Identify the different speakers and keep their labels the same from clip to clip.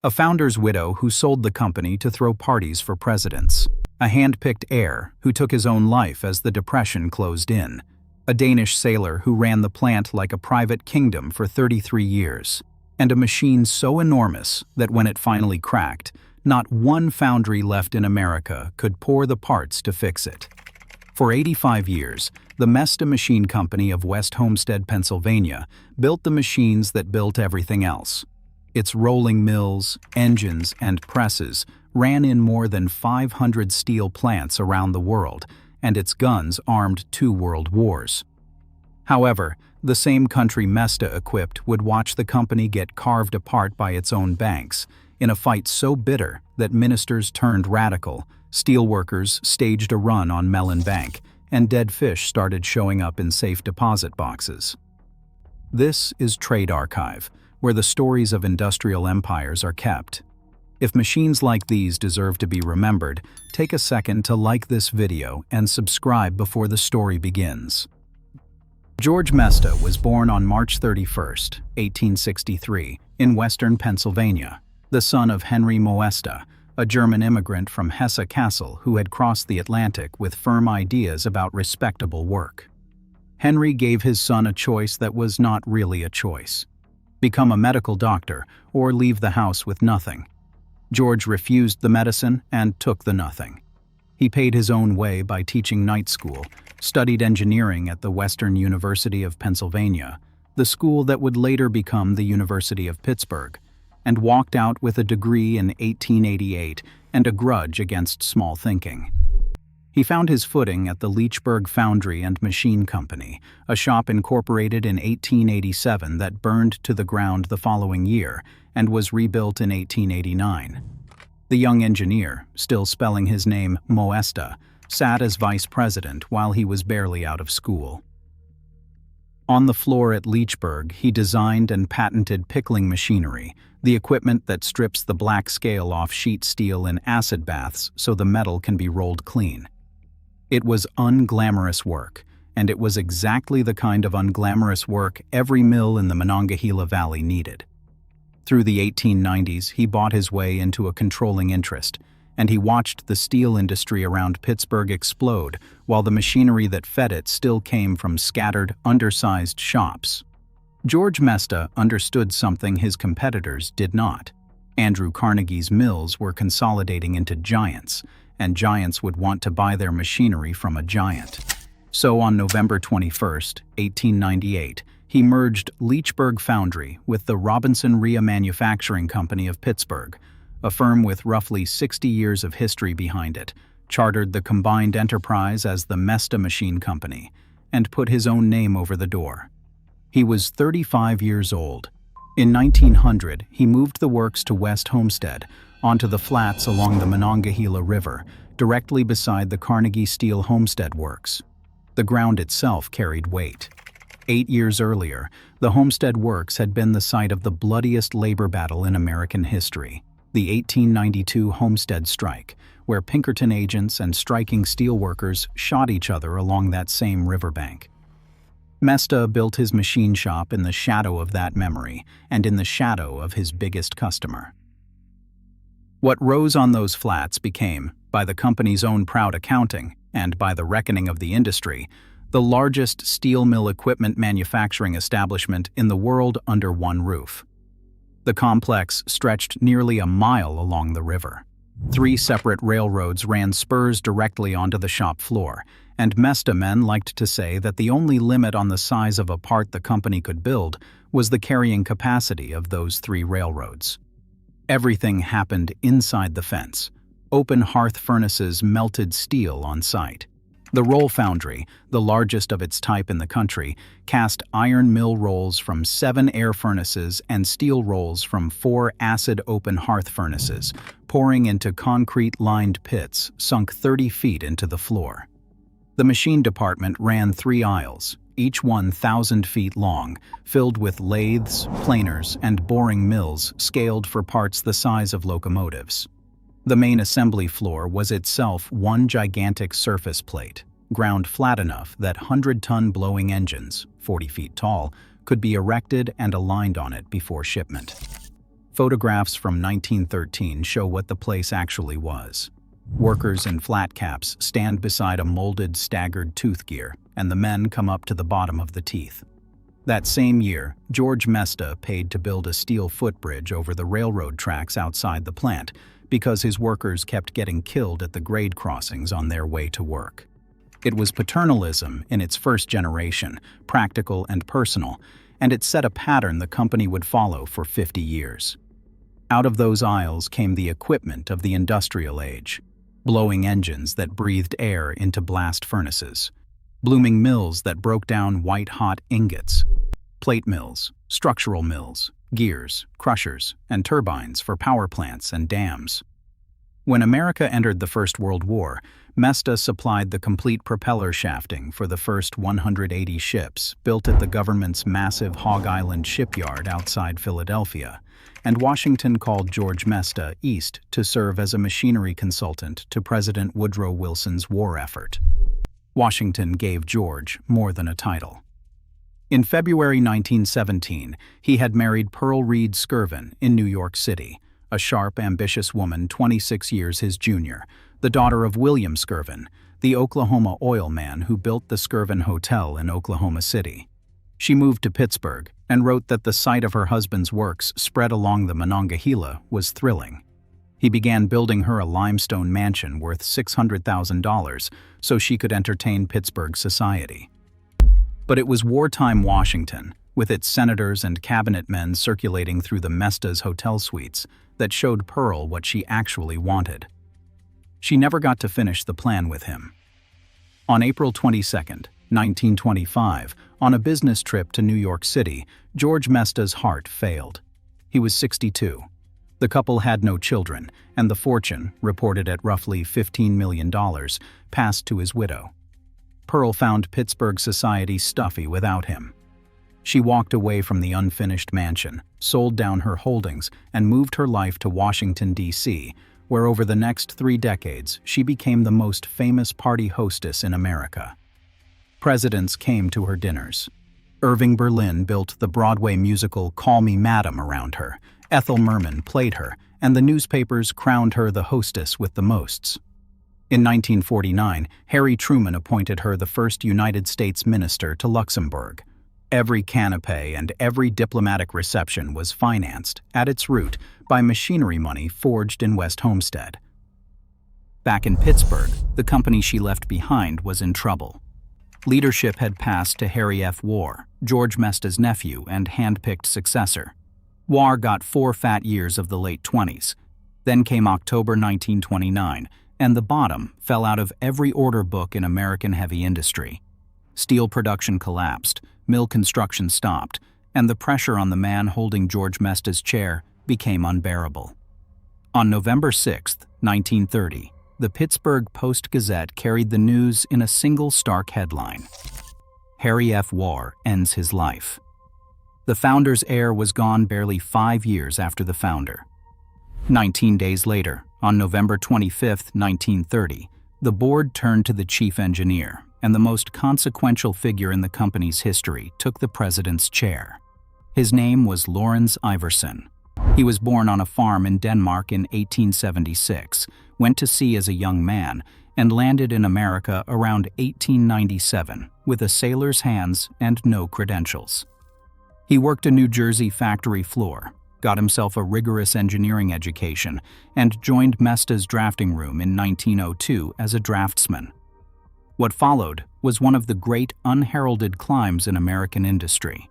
Speaker 1: A founder's widow who sold the company to throw parties for presidents. A hand-picked heir who took his own life as the Depression closed in. A Danish sailor who ran the plant like a private kingdom for 33 years. And a machine so enormous that when it finally cracked, not one foundry left in America could pour the parts to fix it. For 85 years, the Mesta Machine Company of West Homestead, Pennsylvania, built the machines that built everything else. Its rolling mills, engines, and presses ran in more than 500 steel plants around the world, and its guns armed 2 world wars. However, the same country Mesta equipped would watch the company get carved apart by its own banks, in a fight so bitter that ministers turned radical, steelworkers staged a run on Mellon Bank, and dead fish started showing up in safe deposit boxes. This is Trade Archive, where the stories of industrial empires are kept. If machines like these deserve to be remembered, take a second to like this video and subscribe before the story begins. George Mesta was born on March 31, 1863, in western Pennsylvania, the son of Henry Mesta, a German immigrant from Hesse-Kassel who had crossed the Atlantic with firm ideas about respectable work. Henry gave his son a choice that was not really a choice: become a medical doctor or leave the house with nothing. George refused the medicine and took the nothing. He paid his own way by teaching night school, studied engineering at the Western University of Pennsylvania, the school that would later become the University of Pittsburgh, and walked out with a degree in 1888 and a grudge against small thinking. He found his footing at the Leechburg Foundry and Machine Company, a shop incorporated in 1887 that burned to the ground the following year and was rebuilt in 1889. The young engineer, still spelling his name Mesta, sat as vice president while he was barely out of school. On the floor at Leechburg, he designed and patented pickling machinery, the equipment that strips the black scale off sheet steel in acid baths so the metal can be rolled clean. It was unglamorous work, and it was exactly the kind of unglamorous work every mill in the Monongahela Valley needed. Through the 1890s, he bought his way into a controlling interest, and he watched the steel industry around Pittsburgh explode while the machinery that fed it still came from scattered, undersized shops. George Mesta understood something his competitors did not. Andrew Carnegie's mills were consolidating into giants, and giants would want to buy their machinery from a giant. So on November 21, 1898, he merged Leechburg Foundry with the Robinson Rhea Manufacturing Company of Pittsburgh, a firm with roughly 60 years of history behind it, chartered the combined enterprise as the Mesta Machine Company, and put his own name over the door. He was 35 years old. In 1900, he moved the works to West Homestead, onto the flats along the Monongahela River, directly beside the Carnegie Steel Homestead Works. The ground itself carried weight. 8 years earlier, the Homestead Works had been the site of the bloodiest labor battle in American history, the 1892 Homestead Strike, where Pinkerton agents and striking steelworkers shot each other along that same riverbank. Mesta built his machine shop in the shadow of that memory and in the shadow of his biggest customer. What rose on those flats became, by the company's own proud accounting and by the reckoning of the industry, the largest steel mill equipment manufacturing establishment in the world under one roof. The complex stretched nearly a mile along the river. 3 separate railroads ran spurs directly onto the shop floor, and Mesta men liked to say that the only limit on the size of a part the company could build was the carrying capacity of those 3 railroads. Everything happened inside the fence. Open hearth furnaces melted steel on site. The roll foundry, the largest of its type in the country, cast iron mill rolls from 7 air furnaces and steel rolls from 4 acid open hearth furnaces, pouring into concrete-lined pits sunk 30 feet into the floor. The machine department ran 3 aisles, each 1,000 feet long, filled with lathes, planers, and boring mills scaled for parts the size of locomotives. The main assembly floor was itself one gigantic surface plate, ground flat enough that 100-ton blowing engines, 40 feet tall, could be erected and aligned on it before shipment. Photographs from 1913 show what the place actually was. Workers in flat caps stand beside a molded, staggered tooth gear, and the men come up to the bottom of the teeth. That same year, George Mesta paid to build a steel footbridge over the railroad tracks outside the plant because his workers kept getting killed at the grade crossings on their way to work. It was paternalism in its first generation, practical and personal, and it set a pattern the company would follow for 50 years. Out of those aisles came the equipment of the industrial age: blowing engines that breathed air into blast furnaces, blooming mills that broke down white-hot ingots, plate mills, structural mills, gears, crushers, and turbines for power plants and dams. When America entered the First World War, Mesta supplied the complete propeller shafting for the first 180 ships built at the government's massive Hog Island shipyard outside Philadelphia, and Washington called George Mesta east to serve as a machinery consultant to President Woodrow Wilson's war effort. Washington gave George more than a title. In February 1917, he had married Pearl Reed Skirvin in New York City, a sharp, ambitious woman 26 years his junior, the daughter of William Skirvin, the Oklahoma oil man who built the Skirvin Hotel in Oklahoma City. She moved to Pittsburgh and wrote that the sight of her husband's works spread along the Monongahela was thrilling. He began building her a limestone mansion worth $600,000 so she could entertain Pittsburgh society. But it was wartime Washington, with its senators and cabinet men circulating through the Mesta's hotel suites, that showed Pearl what she actually wanted. She never got to finish the plan with him. On April 22, 1925, on a business trip to New York City, George Mesta's heart failed. He was 62. The couple had no children, and the fortune, reported at roughly $15 million, passed to his widow. Pearl found Pittsburgh society stuffy without him. She walked away from the unfinished mansion, sold down her holdings, and moved her life to Washington, D.C., where over the next 3 decades she became the most famous party hostess in America. Presidents came to her dinners. Irving Berlin built the Broadway musical Call Me Madam around her, Ethel Merman played her, and the newspapers crowned her the hostess with the mosts. In 1949, Harry Truman appointed her the first United States minister to Luxembourg. Every canapé and every diplomatic reception was financed, at its root, by machinery money forged in West Homestead. Back in Pittsburgh, the company she left behind was in trouble. Leadership had passed to Harry F. Wahr, George Mesta's nephew and handpicked successor. Wahr got 4 fat years of the late 20s. Then came October 1929, and the bottom fell out of every order book in American heavy industry. Steel production collapsed, mill construction stopped, and the pressure on the man holding George Mesta's chair became unbearable. On November 6, 1930, the Pittsburgh Post-Gazette carried the news in a single stark headline: Harry F. Wahr ends his life. The founder's heir was gone barely 5 years after the founder. 19 days later, on November 25, 1930, the board turned to the chief engineer, and the most consequential figure in the company's history took the president's chair. His name was Lorenz Iversen. He was born on a farm in Denmark in 1876, went to sea as a young man, and landed in America around 1897 with a sailor's hands and no credentials. He worked a New Jersey factory floor, got himself a rigorous engineering education, and joined Mesta's drafting room in 1902 as a draftsman. What followed was one of the great unheralded climbs in American industry.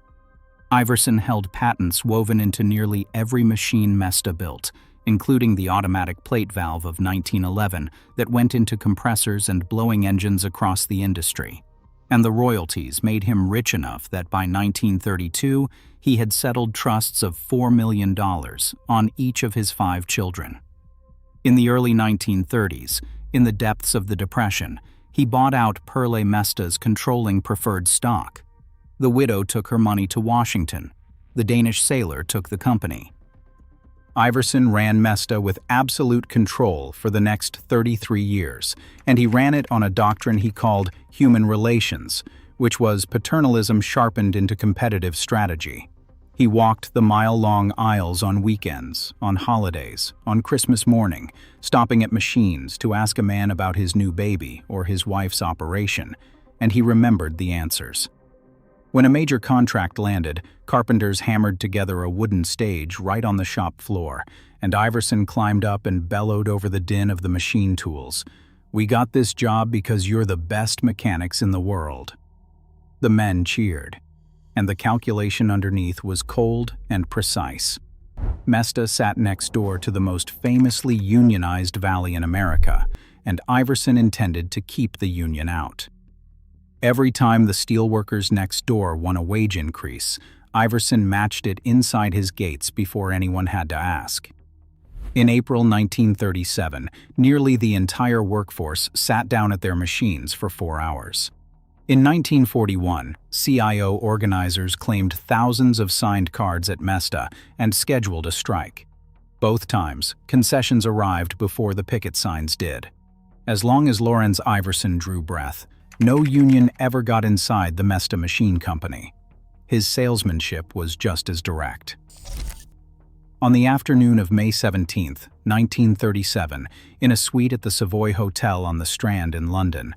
Speaker 1: Iversen held patents woven into nearly every machine Mesta built, including the automatic plate valve of 1911 that went into compressors and blowing engines across the industry. And the royalties made him rich enough that by 1932 he had settled trusts of $4 million on each of his 5 children. In the early 1930s, in the depths of the Depression, he bought out Perle Mesta's controlling preferred stock. The widow took her money to Washington. The Danish sailor took the company. Iversen ran Mesta with absolute control for the next 33 years, and he ran it on a doctrine he called human relations, which was paternalism sharpened into competitive strategy. He walked the mile-long aisles on weekends, on holidays, on Christmas morning, stopping at machines to ask a man about his new baby or his wife's operation, and he remembered the answers. When a major contract landed, carpenters hammered together a wooden stage right on the shop floor, and Iversen climbed up and bellowed over the din of the machine tools. "We got this job because you're the best mechanics in the world." The men cheered, and the calculation underneath was cold and precise. Mesta sat next door to the most famously unionized valley in America, and Iversen intended to keep the union out. Every time the steelworkers next door won a wage increase, Iversen matched it inside his gates before anyone had to ask. In April 1937, nearly the entire workforce sat down at their machines for 4 hours. In 1941, CIO organizers claimed thousands of signed cards at Mesta and scheduled a strike. Both times, concessions arrived before the picket signs did. As long as Lorenz Iversen drew breath, no union ever got inside the Mesta Machine Company. His salesmanship was just as direct. On the afternoon of May 17, 1937, in a suite at the Savoy Hotel on the Strand in London,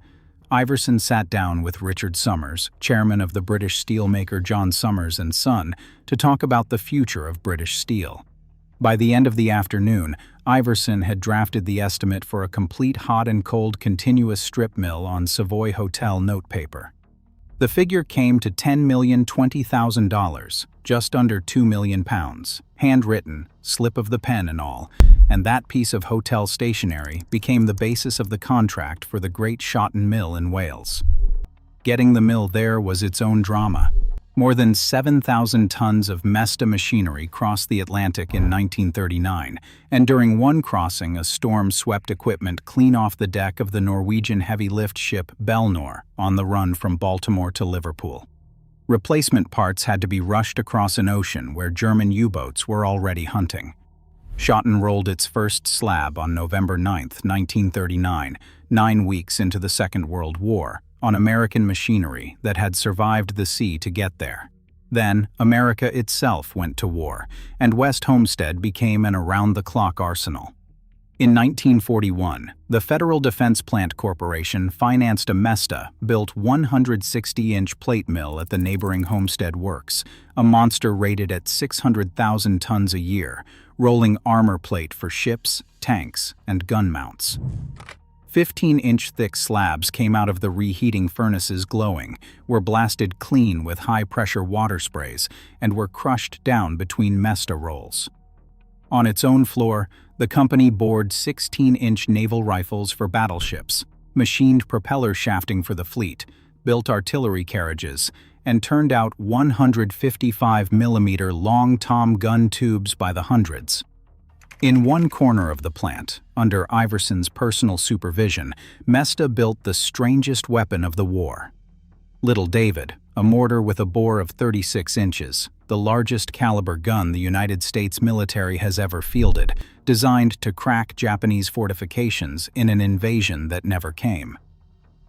Speaker 1: Iversen sat down with Richard Summers, chairman of the British steelmaker John Summers and Son, to talk about the future of British steel. By the end of the afternoon, Iversen had drafted the estimate for a complete hot and cold continuous strip mill on Savoy Hotel notepaper. The figure came to $10,020,000, just under £2 million, handwritten, slip of the pen and all, and that piece of hotel stationery became the basis of the contract for the great Shotton mill in Wales. Getting the mill there was its own drama. More than 7,000 tons of Mesta machinery crossed the Atlantic in 1939, and during one crossing a storm swept equipment clean off the deck of the Norwegian heavy-lift ship Belnor on the run from Baltimore to Liverpool. Replacement parts had to be rushed across an ocean where German U-boats were already hunting. Shotton rolled its first slab on November 9, 1939, 9 weeks into the Second World War, on American machinery that had survived the sea to get there. Then, America itself went to war, and West Homestead became an around-the-clock arsenal. In 1941, the Federal Defense Plant Corporation financed a Mesta-built 160-inch plate mill at the neighboring Homestead Works, a monster rated at 600,000 tons a year, rolling armor plate for ships, tanks, and gun mounts. 15-inch thick slabs came out of the reheating furnaces glowing, were blasted clean with high-pressure water sprays, and were crushed down between Mesta rolls. On its own floor, the company bored 16-inch naval rifles for battleships, machined propeller shafting for the fleet, built artillery carriages, and turned out 155mm long tom gun tubes by the hundreds. In one corner of the plant, under Iversen's personal supervision, Mesta built the strangest weapon of the war. Little David, a mortar with a bore of 36 inches, the largest caliber gun the United States military has ever fielded, designed to crack Japanese fortifications in an invasion that never came.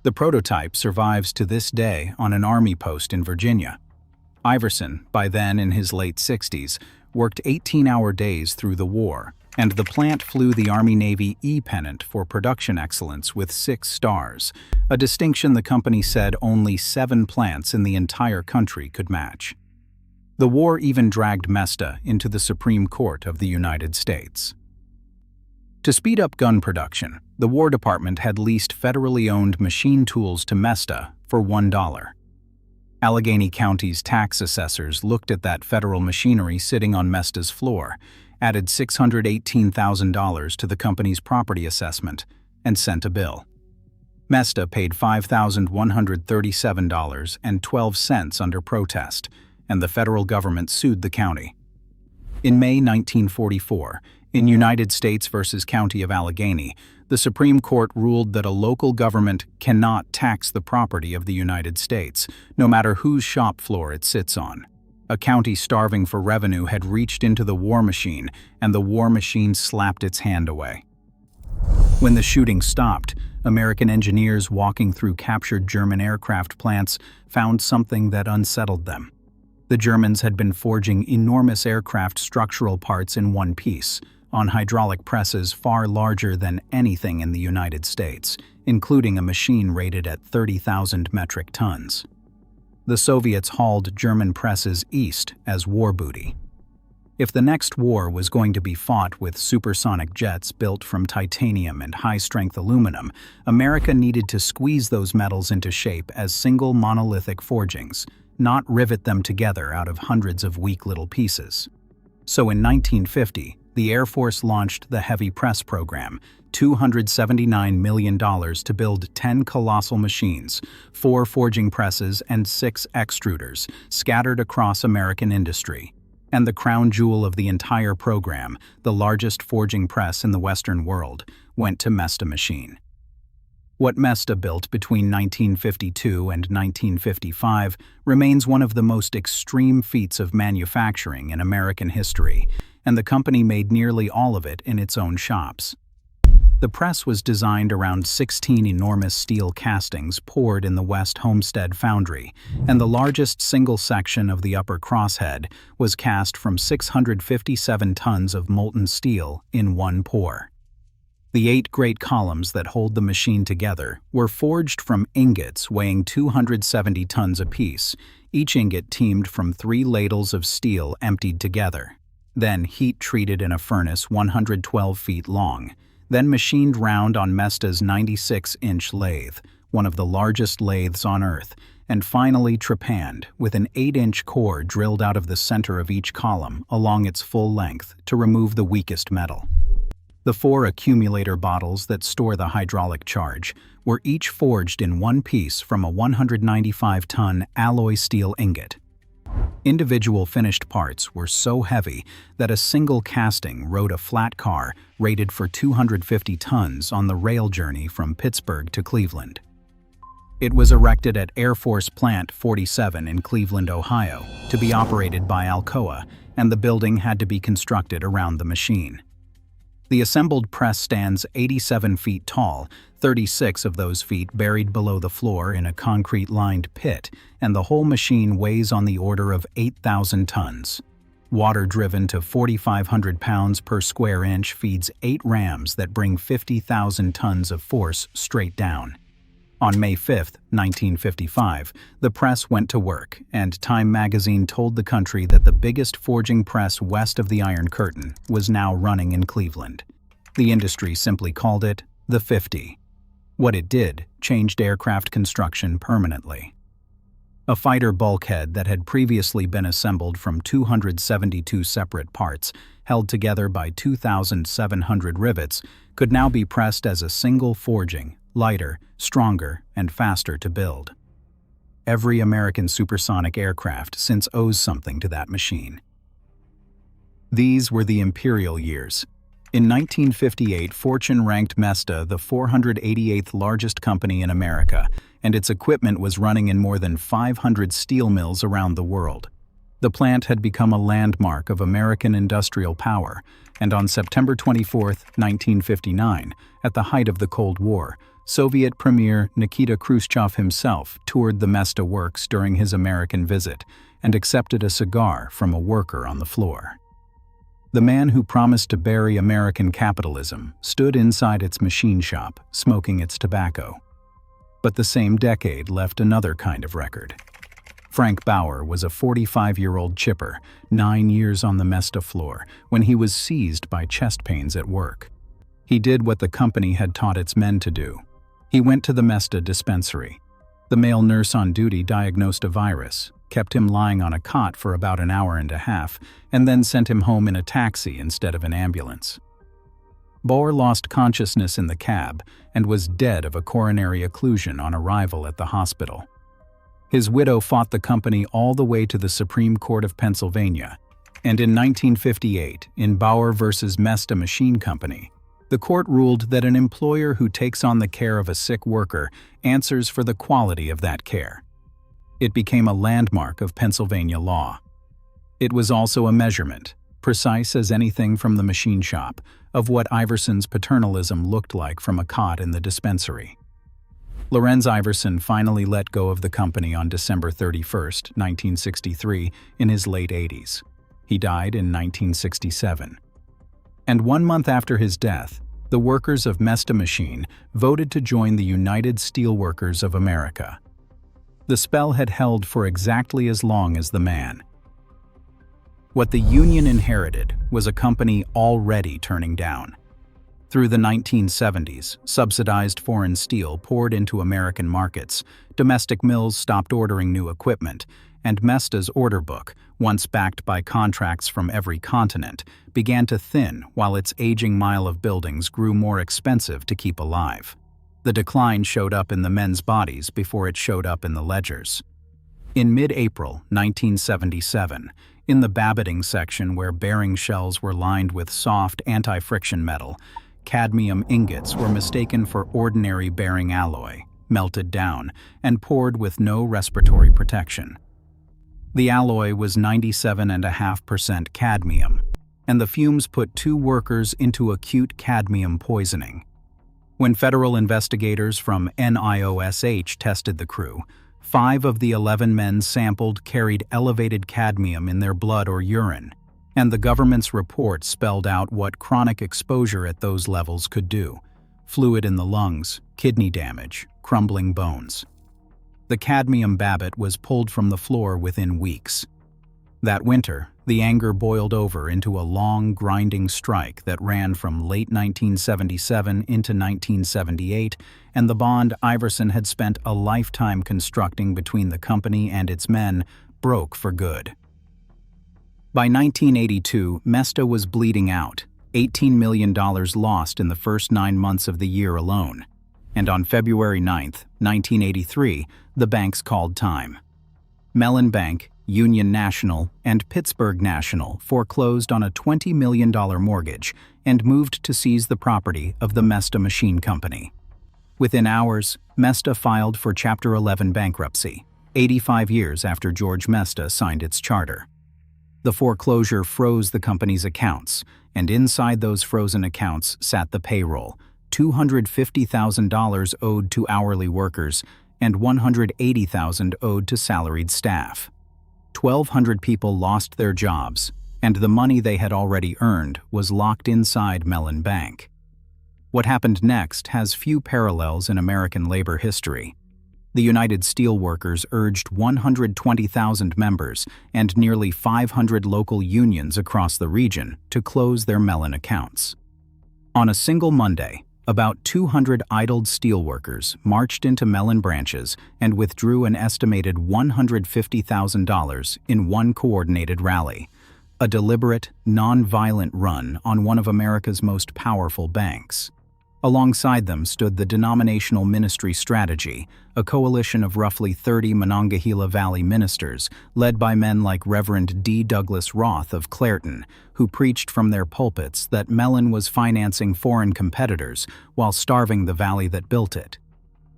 Speaker 1: The prototype survives to this day on an army post in Virginia. Iversen, by then in his late 60s, worked 18-hour days through the war, and the plant flew the Army-Navy E-pennant for production excellence with 6 stars, a distinction the company said only 7 plants in the entire country could match. The war even dragged Mesta into the Supreme Court of the United States. To speed up gun production, the War Department had leased federally owned machine tools to Mesta for $1. Allegheny County's tax assessors looked at that federal machinery sitting on Mesta's floor, added $618,000 to the company's property assessment, and sent a bill. Mesta paid $5,137.12 under protest, and the federal government sued the county. In May 1944, in United States v. County of Allegheny, the Supreme Court ruled that a local government cannot tax the property of the United States, no matter whose shop floor it sits on. A county starving for revenue had reached into the war machine, and the war machine slapped its hand away. When the shooting stopped, American engineers walking through captured German aircraft plants found something that unsettled them. The Germans had been forging enormous aircraft structural parts in one piece, on hydraulic presses far larger than anything in the United States, including a machine rated at 30,000 metric tons. The Soviets hauled German presses east as war booty. If the next war was going to be fought with supersonic jets built from titanium and high-strength aluminum, America needed to squeeze those metals into shape as single monolithic forgings, not rivet them together out of hundreds of weak little pieces. So in 1950, the Air Force launched the Heavy Press program, $279 million to build 10 colossal machines, 4 forging presses and 6 extruders, scattered across American industry. And the crown jewel of the entire program, the largest forging press in the Western world, went to Mesta machine. What Mesta built between 1952 and 1955 remains one of the most extreme feats of manufacturing in American history, and the company made nearly all of it in its own shops. The press was designed around 16 enormous steel castings poured in the West Homestead foundry, and the largest single section of the upper crosshead was cast from 657 tons of molten steel in one pour. The 8 great columns that hold the machine together were forged from ingots weighing 270 tons apiece, each ingot teamed from 3 ladles of steel emptied together, then heat-treated in a furnace 112 feet long, then machined round on Mesta's 96-inch lathe, one of the largest lathes on Earth, and finally trepanned with an 8-inch core drilled out of the center of each column along its full length to remove the weakest metal. The 4 accumulator bottles that store the hydraulic charge were each forged in one piece from a 195-ton alloy steel ingot. Individual finished parts were so heavy that a single casting rode a flat car rated for 250 tons on the rail journey from Pittsburgh to Cleveland. It was erected at Air Force Plant 47 in Cleveland, Ohio, to be operated by Alcoa, and the building had to be constructed around the machine. The assembled press stands 87 feet tall, 36 of those feet buried below the floor in a concrete-lined pit, and the whole machine weighs on the order of 8,000 tons. Water driven to 4,500 pounds per square inch feeds 8 rams that bring 50,000 tons of force straight down. On May 5, 1955, the press went to work, and Time magazine told the country that the biggest forging press west of the Iron Curtain was now running in Cleveland. The industry simply called it the 50. What it did changed aircraft construction permanently. A fighter bulkhead that had previously been assembled from 272 separate parts, held together by 2,700 rivets, could now be pressed as a single forging, lighter, stronger, and faster to build. Every American supersonic aircraft since owes something to that machine. These were the imperial years. In 1958, Fortune ranked Mesta the 488th largest company in America, and its equipment was running in more than 500 steel mills around the world. The plant had become a landmark of American industrial power, and on September 24, 1959, at the height of the Cold War, Soviet Premier Nikita Khrushchev himself toured the Mesta works during his American visit and accepted a cigar from a worker on the floor. The man who promised to bury American capitalism stood inside its machine shop, smoking its tobacco. But the same decade left another kind of record. Frank Bauer was a 45-year-old chipper, 9 years on the Mesta floor, when he was seized by chest pains at work. He did what the company had taught its men to do. He went to the Mesta dispensary. The male nurse on duty diagnosed a virus, kept him lying on a cot for about an hour and a half, and then sent him home in a taxi instead of an ambulance. Bauer lost consciousness in the cab and was dead of a coronary occlusion on arrival at the hospital. His widow fought the company all the way to the Supreme Court of Pennsylvania, and in 1958, in Bauer versus Mesta Machine Company, the court ruled that an employer who takes on the care of a sick worker answers for the quality of that care. It became a landmark of Pennsylvania law. It was also a measurement, precise as anything from the machine shop, of what Iversen's paternalism looked like from a cot in the dispensary. Lorenz Iversen finally let go of the company on December 31, 1963, in his late 80s. He died in 1967. And 1 month after his death, the workers of Mesta machine voted to join the United Steelworkers of America. The spell had held for exactly as long as the man. What the union inherited was a company already turning down. Through the 1970s, subsidized foreign steel poured into American markets, domestic mills stopped ordering new equipment, and Mesta's order book, once backed by contracts from every continent, began to thin while its aging mile of buildings grew more expensive to keep alive. The decline showed up in the men's bodies before it showed up in the ledgers. In mid-April 1977, in the babbiting section where bearing shells were lined with soft anti-friction metal, cadmium ingots were mistaken for ordinary bearing alloy, melted down, and poured with no respiratory protection. The alloy was 97.5% cadmium, and the fumes put 2 workers into acute cadmium poisoning. When federal investigators from NIOSH tested the crew, 5 of the 11 men sampled carried elevated cadmium in their blood or urine, and the government's report spelled out what chronic exposure at those levels could do: fluid in the lungs, kidney damage, crumbling bones. The cadmium babbitt was pulled from the floor within weeks. That winter, the anger boiled over into a long, grinding strike that ran from late 1977 into 1978, and the bond Iversen had spent a lifetime constructing between the company and its men broke for good. By 1982, Mesta was bleeding out, $18 million lost in the first 9 months of the year alone. And on February 9, 1983, the banks called time. Mellon Bank, Union National, and Pittsburgh National foreclosed on a $20 million mortgage and moved to seize the property of the Mesta Machine Company. Within hours, Mesta filed for Chapter 11 bankruptcy, 85 years after George Mesta signed its charter. The foreclosure froze the company's accounts, and inside those frozen accounts sat the payroll, $250,000 owed to hourly workers and $180,000 owed to salaried staff. 1,200 people lost their jobs, and the money they had already earned was locked inside Mellon Bank. What happened next has few parallels in American labor history. The United Steelworkers urged 120,000 members and nearly 500 local unions across the region to close their Mellon accounts. On a single Monday, about 200 idled steelworkers marched into Mellon branches and withdrew an estimated $150,000 in one coordinated rally, a deliberate, non-violent run on one of America's most powerful banks. Alongside them stood the Denominational Ministry Strategy, a coalition of roughly 30 Monongahela Valley ministers, led by men like Reverend D. Douglas Roth of Clairton, who preached from their pulpits that Mellon was financing foreign competitors while starving the valley that built it.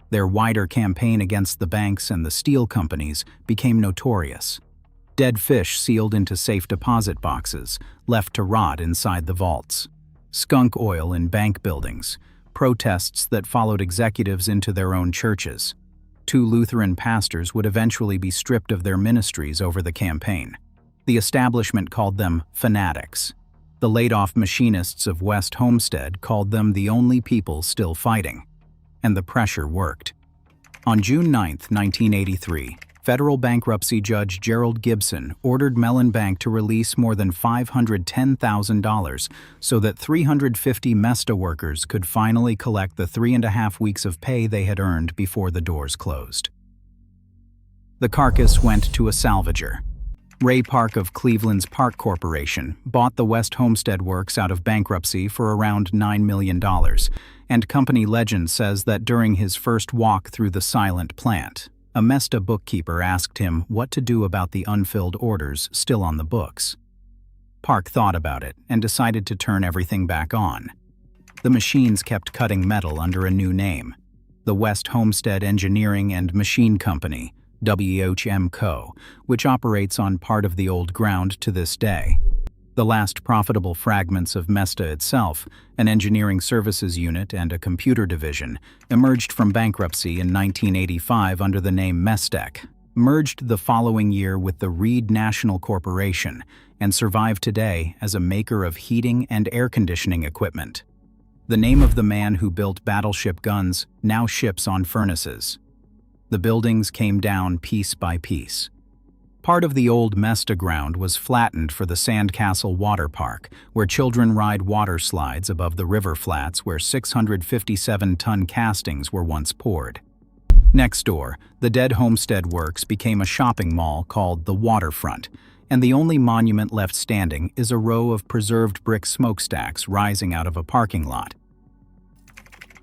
Speaker 1: Their wider campaign against the banks and the steel companies became notorious. Dead fish sealed into safe deposit boxes, left to rot inside the vaults. Skunk oil in bank buildings, protests that followed executives into their own churches. 2 Lutheran pastors would eventually be stripped of their ministries over the campaign. The establishment called them fanatics. The laid-off machinists of West Homestead called them the only people still fighting. And the pressure worked. On June 9, 1983, federal bankruptcy judge Gerald Gibson ordered Mellon Bank to release more than $510,000 so that 350 Mesta workers could finally collect the 3.5 weeks of pay they had earned before the doors closed. The carcass went to a salvager. Ray Park of Cleveland's Park Corporation bought the West Homestead Works out of bankruptcy for around $9 million, and company legend says that during his first walk through the silent plant, a Mesta bookkeeper asked him what to do about the unfilled orders still on the books. Park thought about it and decided to turn everything back on. The machines kept cutting metal under a new name, the West Homestead Engineering and Machine Company, WHM Co., which operates on part of the old ground to this day. The last profitable fragments of Mesta itself, an engineering services unit and a computer division, emerged from bankruptcy in 1985 under the name Mestec, merged the following year with the Reed National Corporation, and survive today as a maker of heating and air conditioning equipment. The name of the man who built battleship guns now ships on furnaces. The buildings came down piece by piece. Part of the old Mesta ground was flattened for the Sandcastle Water Park, where children ride water slides above the river flats where 657-ton castings were once poured. Next door, the dead Homestead Works became a shopping mall called the Waterfront, and the only monument left standing is a row of preserved brick smokestacks rising out of a parking lot.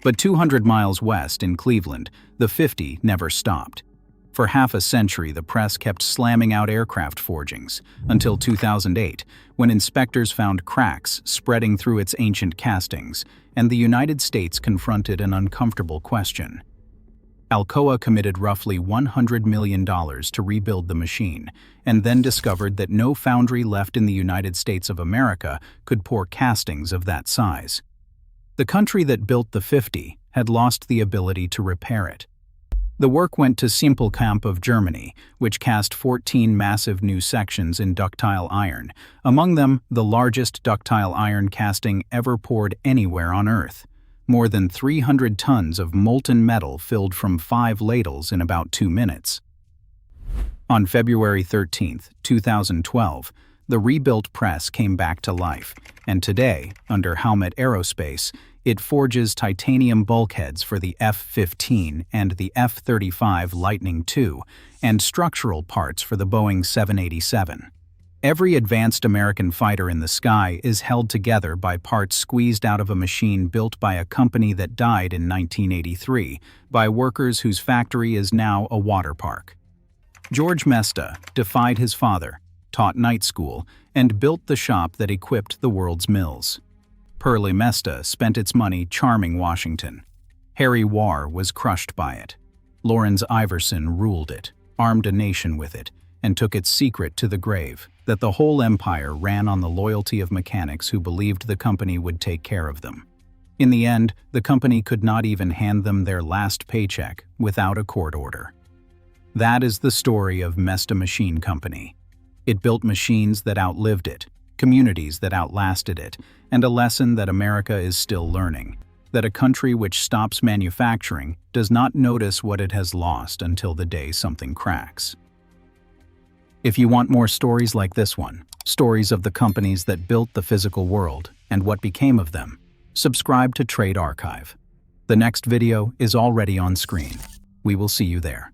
Speaker 1: But 200 miles west in Cleveland, the 50 never stopped. For half a century, the press kept slamming out aircraft forgings, until 2008, when inspectors found cracks spreading through its ancient castings, and the United States confronted an uncomfortable question. Alcoa committed roughly $100 million to rebuild the machine, and then discovered that no foundry left in the United States of America could pour castings of that size. The country that built the 50 had lost the ability to repair it. The work went to Simpelkamp of Germany, which cast 14 massive new sections in ductile iron, among them the largest ductile iron casting ever poured anywhere on Earth. More than 300 tons of molten metal filled from 5 ladles in about 2 minutes. On February 13, 2012, the rebuilt press came back to life, and today, under Howmet Aerospace, it forges titanium bulkheads for the F-15 and the F-35 Lightning II, and structural parts for the Boeing 787. Every advanced American fighter in the sky is held together by parts squeezed out of a machine built by a company that died in 1983, by workers whose factory is now a water park. George Mesta defied his father, taught night school, and built the shop that equipped the world's mills. Perle Mesta spent its money charming Washington. Harry Wahr was crushed by it. Lorenz Iversen ruled it, armed a nation with it, and took its secret to the grave, that the whole empire ran on the loyalty of mechanics who believed the company would take care of them. In the end, the company could not even hand them their last paycheck without a court order. That is the story of Mesta Machine Company. It built machines that outlived it, communities that outlasted it, and a lesson that America is still learning, that a country which stops manufacturing does not notice what it has lost until the day something cracks. If you want more stories like this one, stories of the companies that built the physical world and what became of them, subscribe to Trade Archive. The next video is already on screen. We will see you there.